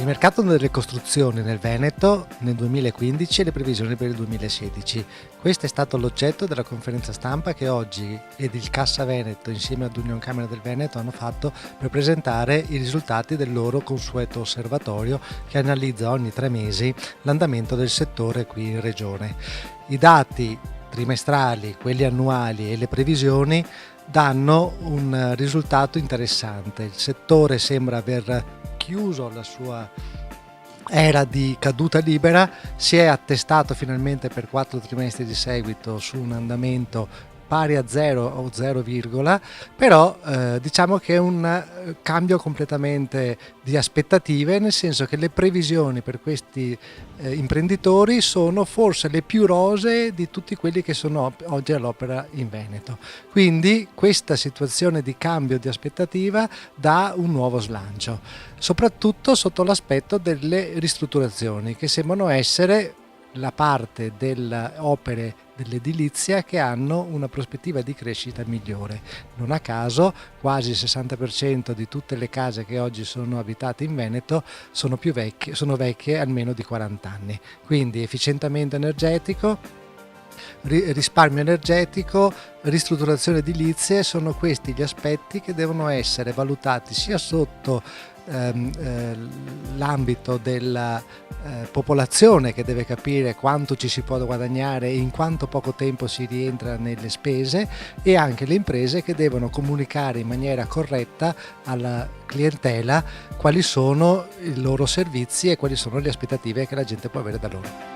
Il mercato delle costruzioni nel Veneto nel 2015 e le previsioni per il 2016. Questo è stato l'oggetto della conferenza stampa che oggi ed il Cassa Veneto insieme ad Union Camera del Veneto hanno fatto per presentare i risultati del loro consueto osservatorio che analizza ogni 3 mesi l'andamento del settore qui in regione. I dati trimestrali, quelli annuali e le previsioni danno un risultato interessante. Il settore sembra aver chiuso la sua era di caduta libera, si è attestato finalmente per 4 trimestri di seguito su un andamento pari a 0 o 0, però diciamo che è un cambio completamente di aspettative, nel senso che le previsioni per questi imprenditori sono forse le più rosee di tutti quelli che sono oggi all'opera in Veneto. Quindi questa situazione di cambio di aspettativa dà un nuovo slancio, soprattutto sotto l'aspetto delle ristrutturazioni, che sembrano essere la parte delle opere dell'edilizia che hanno una prospettiva di crescita migliore. Non a caso quasi il 60% di tutte le case che oggi sono abitate in Veneto sono vecchie almeno di 40 anni. Quindi efficientamento energetico, risparmio energetico, ristrutturazione edilizie, sono questi gli aspetti che devono essere valutati sia sotto l'ambito della popolazione, che deve capire quanto ci si può guadagnare e in quanto poco tempo si rientra nelle spese, e anche le imprese che devono comunicare in maniera corretta alla clientela quali sono i loro servizi e quali sono le aspettative che la gente può avere da loro.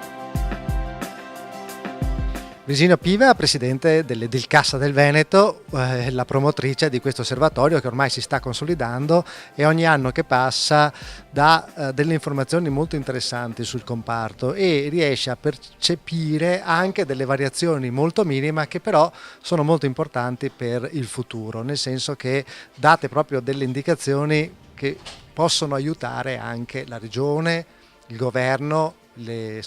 Virginia Piva, presidente del Cassa del Veneto, la promotrice di questo osservatorio che ormai si sta consolidando e ogni anno che passa dà delle informazioni molto interessanti sul comparto e riesce a percepire anche delle variazioni molto minime che però sono molto importanti per il futuro, nel senso che date proprio delle indicazioni che possono aiutare anche la regione, il governo, le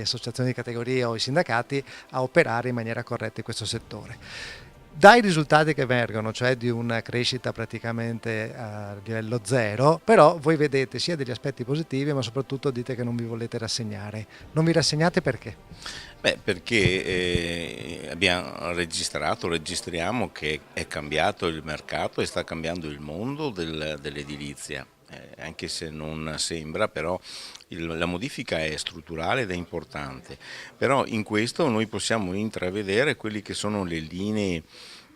associazioni di categoria o i sindacati a operare in maniera corretta in questo settore. Dai risultati che emergono, cioè di una crescita praticamente a livello zero, però voi vedete sia degli aspetti positivi, ma soprattutto dite che non vi volete rassegnare. Non vi rassegnate perché? Perché registriamo che è cambiato il mercato e sta cambiando il mondo dell'edilizia. Anche se non sembra, però la modifica è strutturale ed è importante. Però in questo noi possiamo intravedere quelli che sono le linee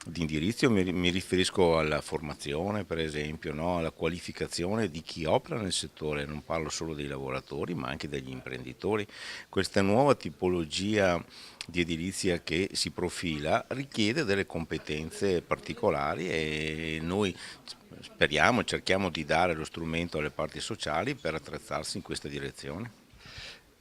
di indirizzo. Mi riferisco alla formazione, per esempio, no? Alla qualificazione di chi opera nel settore, non parlo solo dei lavoratori ma anche degli imprenditori. Questa nuova tipologia di edilizia che si profila richiede delle competenze particolari e noi cerchiamo di dare lo strumento alle parti sociali per attrezzarsi in questa direzione.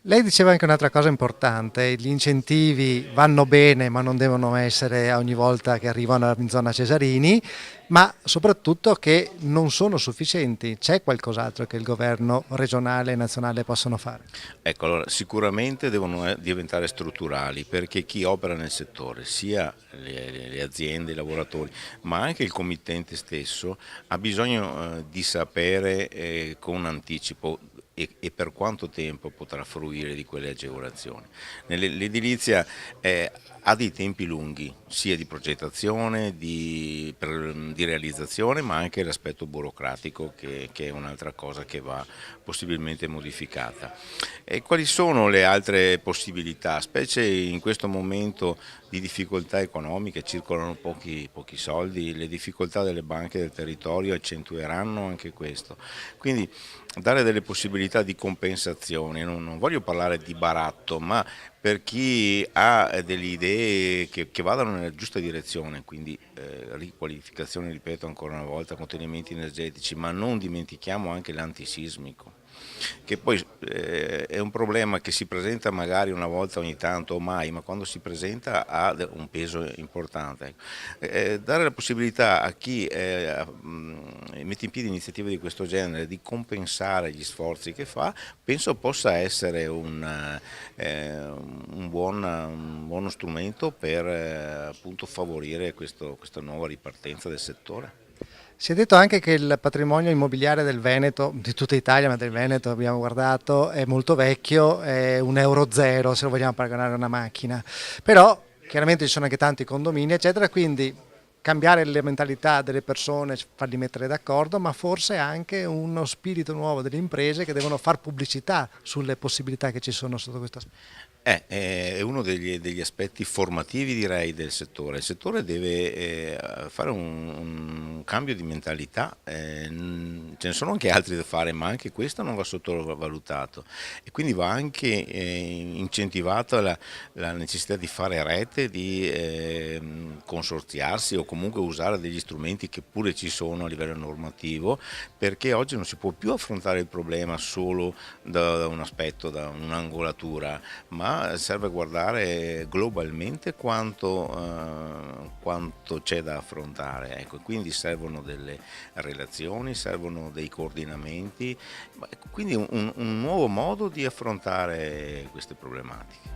Lei diceva anche un'altra cosa importante: gli incentivi vanno bene ma non devono essere ogni volta che arrivano in zona Cesarini, ma soprattutto che non sono sufficienti. C'è qualcos'altro che il governo regionale e nazionale possono fare? Ecco, allora, sicuramente devono diventare strutturali, perché chi opera nel settore, sia le aziende, i lavoratori, ma anche il committente stesso, ha bisogno di sapere con anticipo e per quanto tempo potrà fruire di quelle agevolazioni. L'edilizia ha dei tempi lunghi, sia di progettazione, di realizzazione, ma anche l'aspetto burocratico che è un'altra cosa che va possibilmente modificata. E quali sono le altre possibilità, specie in questo momento di difficoltà economiche, circolano pochi soldi, le difficoltà delle banche del territorio accentueranno anche questo. Quindi dare delle possibilità di compensazione, non voglio parlare di baratto, ma per chi ha delle idee che vadano nella giusta direzione, quindi riqualificazione, ripeto ancora una volta, contenimenti energetici, ma non dimentichiamo anche l'antisismico, che poi è un problema che si presenta magari una volta ogni tanto o mai, ma quando si presenta ha un peso importante. Dare la possibilità a chi mette in piedi iniziative di questo genere di compensare gli sforzi che fa, penso possa essere un buono strumento per appunto favorire questa nuova ripartenza del settore. Si è detto anche che il patrimonio immobiliare del Veneto, di tutta Italia, ma del Veneto abbiamo guardato, è molto vecchio, è un euro zero se lo vogliamo paragonare a una macchina. Però chiaramente ci sono anche tanti condomini, eccetera, quindi cambiare le mentalità delle persone, farli mettere d'accordo, ma forse anche uno spirito nuovo delle imprese che devono far pubblicità sulle possibilità che ci sono sotto questo aspetto. È uno degli aspetti formativi, direi, del settore. Il settore deve fare un cambio di mentalità, ce ne sono anche altri da fare, ma anche questo non va sottovalutato e quindi va anche incentivata la necessità di fare rete, di consorziarsi o comunque usare degli strumenti che pure ci sono a livello normativo, perché oggi non si può più affrontare il problema solo da un aspetto, da un'angolatura, ma serve guardare globalmente quanto c'è da affrontare. Ecco, quindi servono delle relazioni, servono dei coordinamenti, quindi un nuovo modo di affrontare queste problematiche.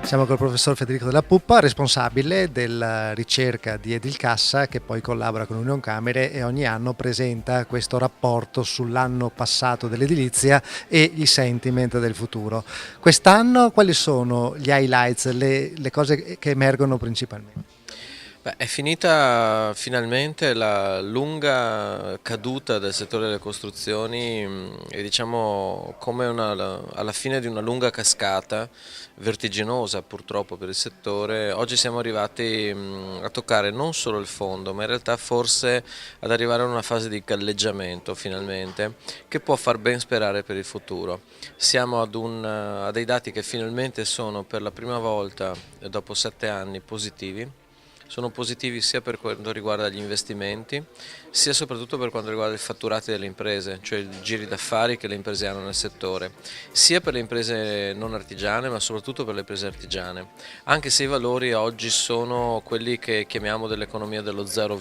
Siamo col professor Federico Della Puppa, responsabile della ricerca di Edilcassa, che poi collabora con Unioncamere e ogni anno presenta questo rapporto sull'anno passato dell'edilizia e i sentiment del futuro. Quest'anno quali sono gli highlights, le cose che emergono principalmente? Beh, è finita finalmente la lunga caduta del settore delle costruzioni e diciamo come alla fine di una lunga cascata vertiginosa purtroppo per il settore. Oggi siamo arrivati a toccare non solo il fondo, ma in realtà forse ad arrivare a una fase di galleggiamento finalmente che può far ben sperare per il futuro. Siamo a dei dati che finalmente sono per la prima volta dopo 7 anni positivi. Sono positivi sia per quanto riguarda gli investimenti, sia soprattutto per quanto riguarda i fatturati delle imprese, cioè i giri d'affari che le imprese hanno nel settore, sia per le imprese non artigiane ma soprattutto per le imprese artigiane, anche se i valori oggi sono quelli che chiamiamo dell'economia dello 0,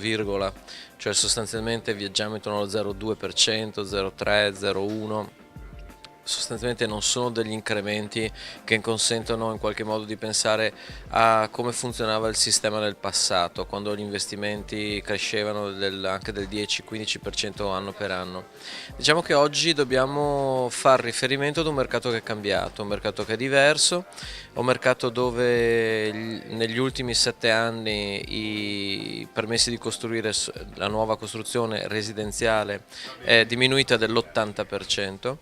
cioè sostanzialmente viaggiamo intorno allo 0,2%, 0,3, 0,1%. Sostanzialmente non sono degli incrementi che consentono in qualche modo di pensare a come funzionava il sistema nel passato, quando gli investimenti crescevano anche del 10-15% anno per anno. Diciamo che oggi dobbiamo fare riferimento ad un mercato che è cambiato, un mercato che è diverso, un mercato dove negli ultimi 7 anni i permessi di costruire la nuova costruzione residenziale è diminuita dell'80%.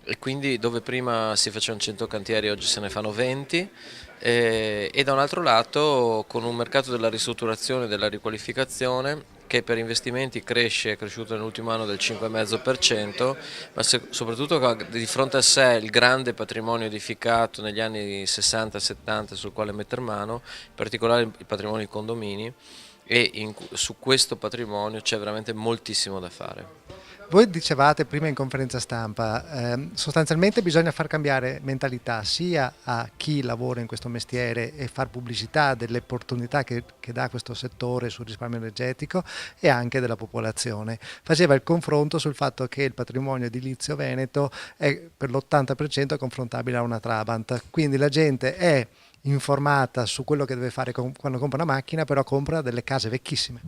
E quindi dove prima si facevano 100 cantieri oggi se ne fanno 20 e da un altro lato con un mercato della ristrutturazione e della riqualificazione che per investimenti è cresciuto nell'ultimo anno del 5,5%, ma soprattutto di fronte a sé il grande patrimonio edificato negli anni 60-70 sul quale mettere mano, in particolare il patrimonio dei condomini, e su questo patrimonio c'è veramente moltissimo da fare. Voi dicevate prima in conferenza stampa, sostanzialmente bisogna far cambiare mentalità sia a chi lavora in questo mestiere e far pubblicità delle opportunità che dà questo settore sul risparmio energetico e anche della popolazione. Faceva il confronto sul fatto che il patrimonio edilizio veneto è per l'80% confrontabile a una Trabant, quindi la gente è informata su quello che deve fare quando compra una macchina, però compra delle case vecchissime.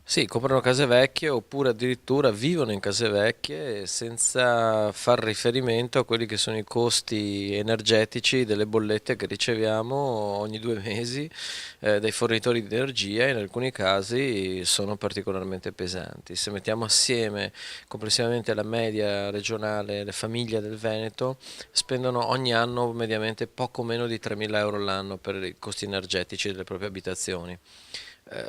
Sì, comprano case vecchie oppure addirittura vivono in case vecchie senza far riferimento a quelli che sono i costi energetici delle bollette che riceviamo ogni 2 mesi dai fornitori di energia e in alcuni casi sono particolarmente pesanti. Se mettiamo assieme complessivamente la media regionale, le famiglie del Veneto spendono ogni anno mediamente poco meno di 3.000 euro all'anno per i costi energetici delle proprie abitazioni.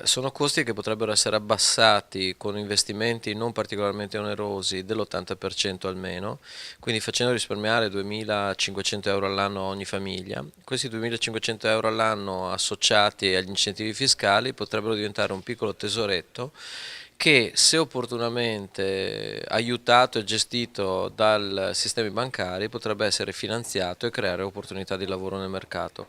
Sono costi che potrebbero essere abbassati con investimenti non particolarmente onerosi dell'80% almeno, quindi facendo risparmiare 2.500 euro all'anno a ogni famiglia. Questi 2.500 euro all'anno associati agli incentivi fiscali potrebbero diventare un piccolo tesoretto che, se opportunamente aiutato e gestito dai sistemi bancari, potrebbe essere finanziato e creare opportunità di lavoro nel mercato.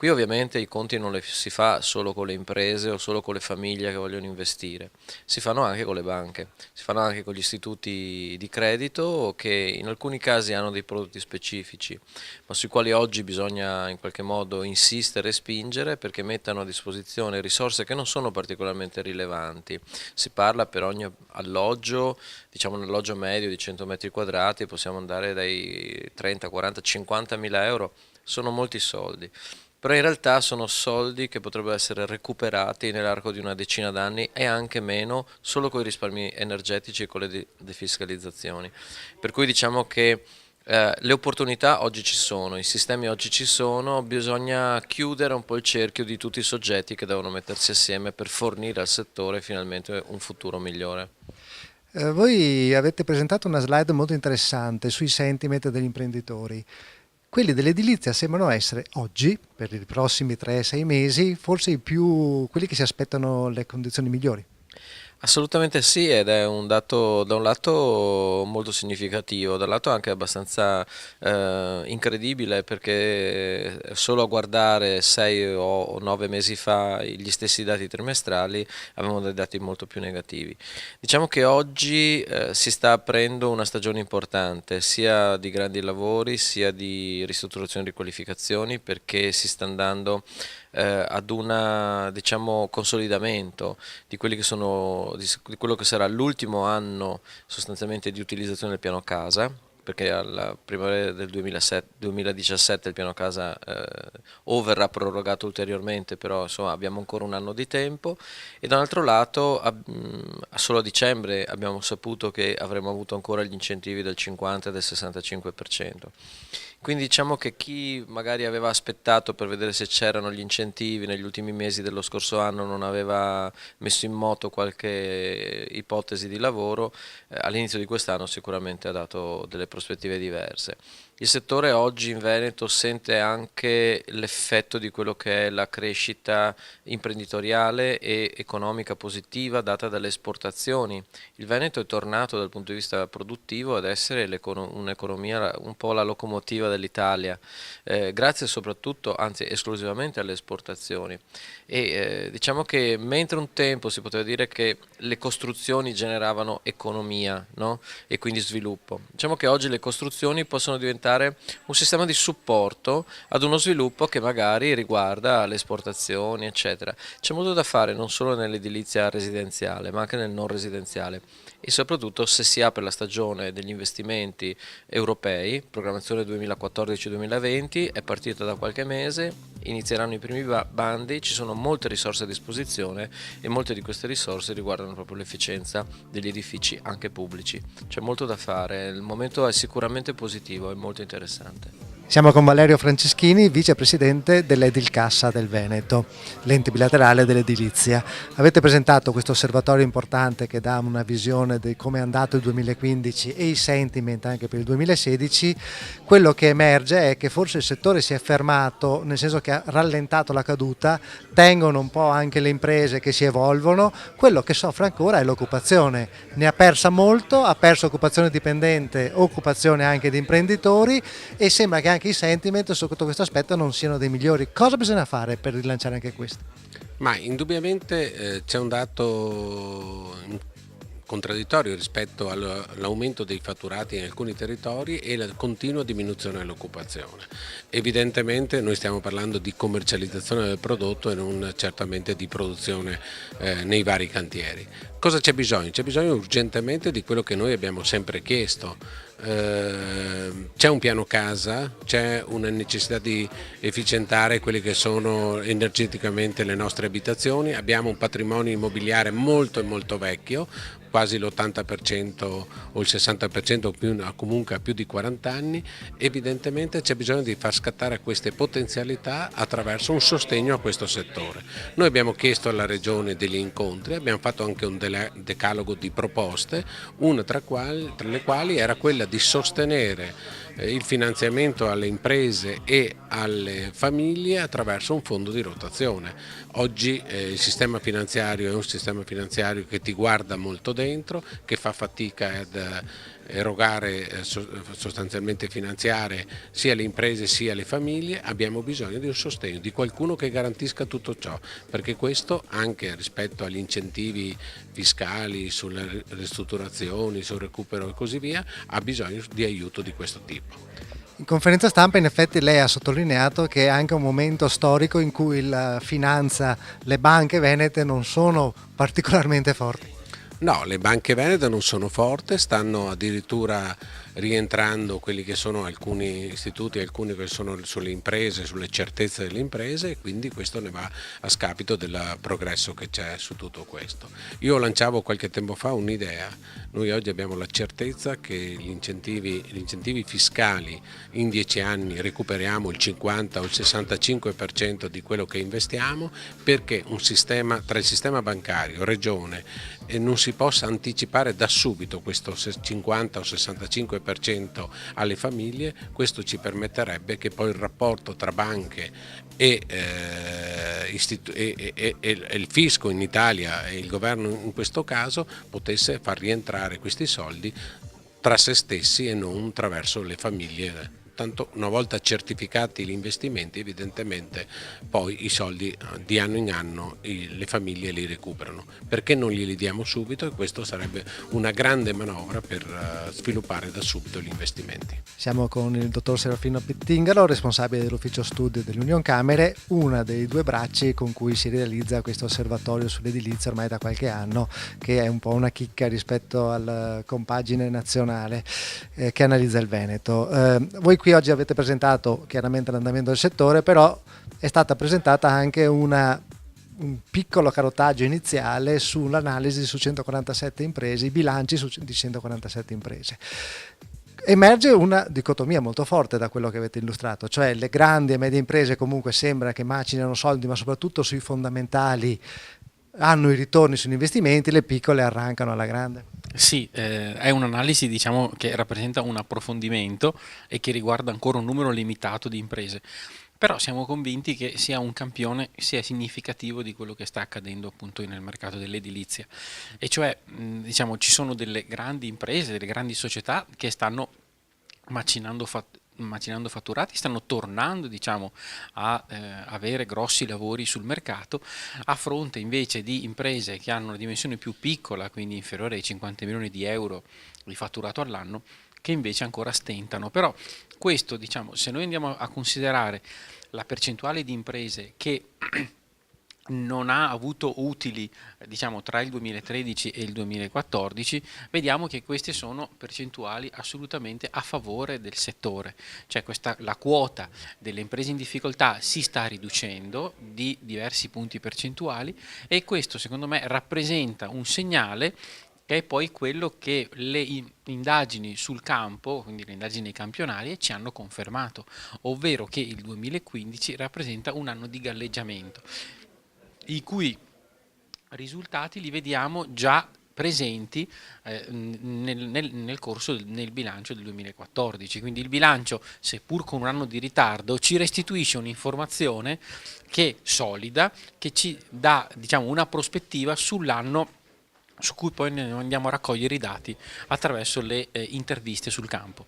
Qui ovviamente i conti non li si fa solo con le imprese o solo con le famiglie che vogliono investire, si fanno anche con le banche, si fanno anche con gli istituti di credito che in alcuni casi hanno dei prodotti specifici, ma sui quali oggi bisogna in qualche modo insistere e spingere perché mettano a disposizione risorse che non sono particolarmente rilevanti. Si parla per ogni alloggio, diciamo un alloggio medio di 100 metri quadrati, possiamo andare dai 30, 40, 50 mila euro, sono molti soldi. Però in realtà sono soldi che potrebbero essere recuperati nell'arco di una decina d'anni e anche meno, solo con i risparmi energetici e con le defiscalizzazioni. Per cui diciamo che le opportunità oggi ci sono, i sistemi oggi ci sono, bisogna chiudere un po' il cerchio di tutti i soggetti che devono mettersi assieme per fornire al settore finalmente un futuro migliore. Voi avete presentato una slide molto interessante sui sentiment degli imprenditori. Quelli dell'edilizia sembrano essere oggi, per i prossimi 3-6 mesi, forse quelli che si aspettano le condizioni migliori. Assolutamente sì, ed è un dato da un lato molto significativo, dal lato anche abbastanza incredibile, perché solo a guardare 6 o 9 mesi fa gli stessi dati trimestrali avevamo dei dati molto più negativi. Diciamo che oggi si sta aprendo una stagione importante sia di grandi lavori sia di ristrutturazione e riqualificazioni, perché si sta andando ad un diciamo, consolidamento di quelli che sono, di quello che sarà l'ultimo anno sostanzialmente di utilizzazione del piano casa, perché alla primavera del 2017 il piano casa o verrà prorogato ulteriormente, però insomma abbiamo ancora un anno di tempo, e da un altro lato solo a dicembre abbiamo saputo che avremo avuto ancora gli incentivi del 50 e del 65%. Quindi diciamo che chi magari aveva aspettato per vedere se c'erano gli incentivi negli ultimi mesi dello scorso anno, non aveva messo in moto qualche ipotesi di lavoro, all'inizio di quest'anno sicuramente ha dato delle prospettive diverse. Il settore oggi in Veneto sente anche l'effetto di quello che è la crescita imprenditoriale e economica positiva data dalle esportazioni. Il Veneto è tornato dal punto di vista produttivo ad essere un'economia un po' la locomotiva dell'Italia, grazie soprattutto, anzi esclusivamente alle esportazioni. E diciamo che mentre un tempo si poteva dire che le costruzioni generavano economia, no? E quindi sviluppo, diciamo che oggi le costruzioni possono diventare un sistema di supporto ad uno sviluppo che magari riguarda le esportazioni, eccetera. C'è molto da fare non solo nell'edilizia residenziale, ma anche nel non residenziale, e soprattutto se si apre la stagione degli investimenti europei, programmazione 2014-2020, è partita da qualche mese, inizieranno i primi bandi, ci sono molte risorse a disposizione e molte di queste risorse riguardano proprio l'efficienza degli edifici anche pubblici. C'è molto da fare, il momento è sicuramente positivo, è molto interessante. Siamo con Valerio Franceschini, vicepresidente dell'Edilcassa del Veneto, l'ente bilaterale dell'edilizia. Avete presentato questo osservatorio importante che dà una visione di come è andato il 2015 e i sentiment anche per il 2016. Quello che emerge è che forse il settore si è fermato, nel senso che ha rallentato la caduta, tengono un po' anche le imprese che si evolvono, quello che soffre ancora è l'occupazione. Ne ha persa molto, ha perso occupazione dipendente, occupazione anche di imprenditori, e sembra che anche i sentiment sotto questo aspetto non siano dei migliori. Cosa bisogna fare per rilanciare anche questo? Ma indubbiamente c'è un dato contraddittorio rispetto all'aumento dei fatturati in alcuni territori e la continua diminuzione dell'occupazione. Evidentemente noi stiamo parlando di commercializzazione del prodotto e non certamente di produzione nei vari cantieri. Cosa c'è bisogno? C'è bisogno urgentemente di quello che noi abbiamo sempre chiesto. C'è un piano casa, c'è una necessità di efficientare quelle che sono energeticamente le nostre abitazioni, abbiamo un patrimonio immobiliare molto vecchio, quasi l'80% o il 60% comunque ha più di 40 anni, evidentemente c'è bisogno di far scattare queste potenzialità attraverso un sostegno a questo settore. Noi abbiamo chiesto alla Regione degli incontri, abbiamo fatto anche un decalogo di proposte, una tra le quali era quella di sostenere il finanziamento alle imprese e alle famiglie attraverso un fondo di rotazione. Oggi il sistema finanziario è un sistema finanziario che ti guarda molto dentro, che fa fatica ad erogare, sostanzialmente finanziare sia le imprese sia le famiglie. Abbiamo bisogno di un sostegno, di qualcuno che garantisca tutto ciò, perché questo anche rispetto agli incentivi fiscali, sulle ristrutturazioni, sul recupero e così via, ha bisogno di aiuto di questo tipo. In conferenza stampa in effetti lei ha sottolineato che è anche un momento storico in cui la finanza, le banche venete non sono particolarmente forti. No, le banche venete non sono forti, stanno addirittura rientrando quelli che sono alcuni istituti, alcuni che sono sulle imprese, sulle certezze delle imprese, e quindi questo ne va a scapito del progresso che c'è su tutto questo. Io lanciavo qualche tempo fa un'idea: noi oggi abbiamo la certezza che gli incentivi fiscali in 10 anni recuperiamo il 50 o il 65% di quello che investiamo, perché un sistema, tra il sistema bancario, regione, e non si possa anticipare da subito questo 50 o 65% alle famiglie. Questo ci permetterebbe che poi il rapporto tra banche e il fisco in Italia e il governo in questo caso potesse far rientrare questi soldi tra se stessi e non attraverso le famiglie. Tanto una volta certificati gli investimenti, evidentemente poi i soldi di anno in anno le famiglie li recuperano. Perché non glieli diamo subito? E questo sarebbe una grande manovra per sviluppare da subito gli investimenti. Siamo con il dottor Serafino Pittingaro, responsabile dell'ufficio studio dell'Unione uno dei due bracci con cui si realizza questo osservatorio sull'edilizia ormai da qualche anno, che è un po' una chicca rispetto alla compagine nazionale che analizza il Veneto. Voi qui oggi avete presentato chiaramente l'andamento del settore, però è stata presentata anche un piccolo carotaggio iniziale sull'analisi su 147 imprese, i bilanci di 147 imprese. Emerge una dicotomia molto forte da quello che avete illustrato, cioè le grandi e medie imprese comunque sembra che macinano soldi, ma soprattutto sui fondamentali hanno i ritorni sugli investimenti, le piccole arrancano alla grande. Sì, è un'analisi, diciamo, che rappresenta un approfondimento e che riguarda ancora un numero limitato di imprese, però siamo convinti che sia un campione, sia significativo di quello che sta accadendo appunto nel mercato dell'edilizia, e cioè diciamo ci sono delle grandi imprese, delle grandi società che stanno macinando fatturati, stanno tornando, diciamo, a avere grossi lavori sul mercato, a fronte invece di imprese che hanno una dimensione più piccola, quindi inferiore ai 50 milioni di euro di fatturato all'anno, che invece ancora stentano. Però questo, diciamo, se noi andiamo a considerare la percentuale di imprese che non ha avuto utili, diciamo, tra il 2013 e il 2014, vediamo che queste sono percentuali assolutamente a favore del settore, cioè la quota delle imprese in difficoltà si sta riducendo di diversi punti percentuali, e questo secondo me rappresenta un segnale che è poi quello che le indagini sul campo, quindi le indagini campionarie, ci hanno confermato, ovvero che il 2015 rappresenta un anno di galleggiamento, i cui risultati li vediamo già presenti nel bilancio del 2014. Quindi il bilancio, seppur con un anno di ritardo, ci restituisce un'informazione che è solida, che ci dà, diciamo, una prospettiva sull'anno su cui poi andiamo a raccogliere i dati attraverso le interviste sul campo.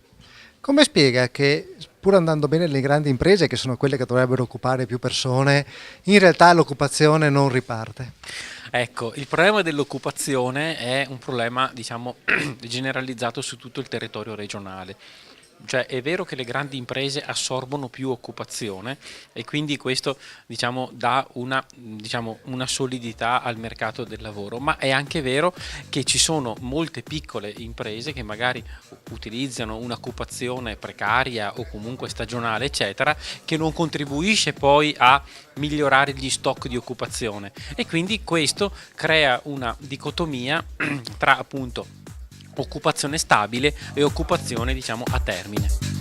Come spiega che, pur andando bene le grandi imprese, che sono quelle che dovrebbero occupare più persone, in realtà l'occupazione non riparte? Ecco, il problema dell'occupazione è un problema, diciamo, generalizzato su tutto il territorio regionale. Cioè è vero che le grandi imprese assorbono più occupazione e quindi questo, diciamo, dà una solidità al mercato del lavoro, ma è anche vero che ci sono molte piccole imprese che magari utilizzano un'occupazione precaria o comunque stagionale, eccetera, che non contribuisce poi a migliorare gli stock di occupazione, e quindi questo crea una dicotomia tra appunto occupazione stabile e occupazione, diciamo, a termine.